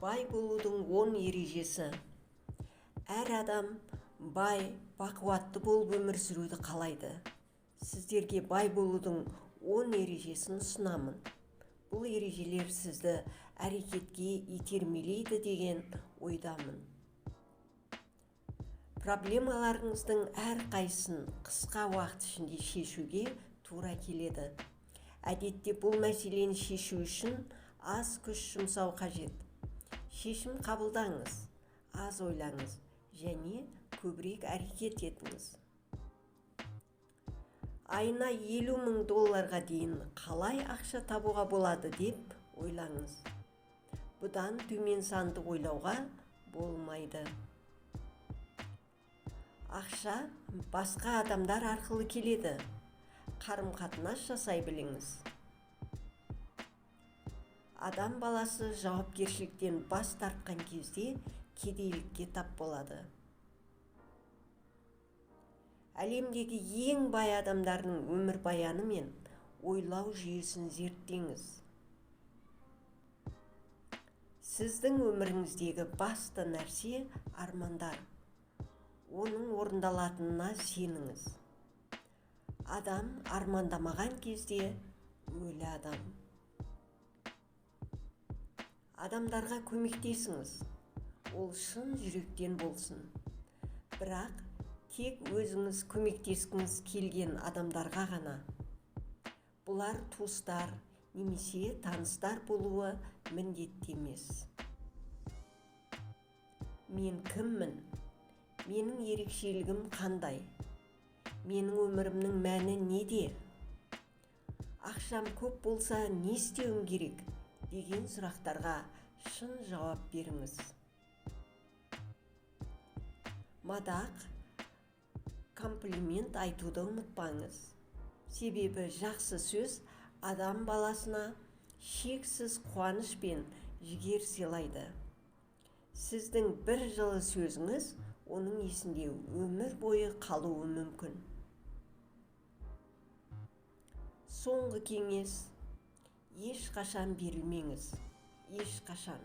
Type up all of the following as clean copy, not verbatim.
Бай болудың 10 ережесі. Әр адам бай, бақуатты болып өмір сүруді қалайды. Сіздерге бай болудың 10 ережесін ұсынамын. Бұл ережелер сізді әрекетке итермелейді деген ойдамын. Проблемаларыңыздың әрқайсысын қысқа уақыт ішінде шешуге тура келеді. Әдетте бұл мәселені шешу үшін аз күш жұмсау қажет. Шешім қабылдаңыз, аз ойлаңыз және көбірек әрекет етіңіз. Айына $50,000 дейін қалай ақша табуға болады деп ойлаңыз. Бұдан төмен санды ойлауға болмайды. Ақша басқа адамдар арқылы келеді. Қарым-қатынас жасай біліңіз. Адам баласы жауапкершіліктен бас тартқан кезде кедейлікке тап болады. Әлемдегі ең бай адамдардың өмірбаяны мен ойлау жүйесін зерттеңіз. Сіздің өміріңіздегі басты нәрсе армандар. Оның орындалатынына сеніңіз. Адам армандамаған кезде өлі адам. Адамдарға көмектесіңіз. Ол шын жүректен болсын. Бірақ тек өзіңіз көмектескіңіз келген адамдарға ғана. Бұлар туыстар немесе таныстар болуы міндетті емес. Мен кіммін? Менің ерекшелігім қандай? Менің өмірімнің мәні неде? Ақшам көп болса не істеуім керек? Деген сұрақтарға шын жауап беріңіз. Мадақ, комплимент айтуды ұмытпаңыз. Себебі жақсы сөз адам баласына шексіз қуаныш пен жігер сыйлайды. Сіздің бір жылы сөзіңіз оның есінде өмір бойы қалуы мүмкін. Соңғы кеңес: ешқашан берілмеңіз. Ешқашан.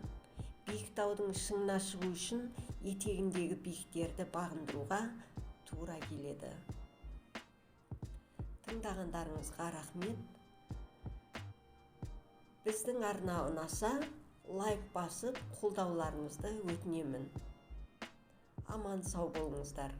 Биік таудың шыңына шығу үшін етегіндегі биіктерді бағындыруға тура келеді. Тыңдағандарыңызға рахмет. Біздің арна ұнаса, лайк басып қолдауларыңызды өтінемін. Аман сау болыңыздар.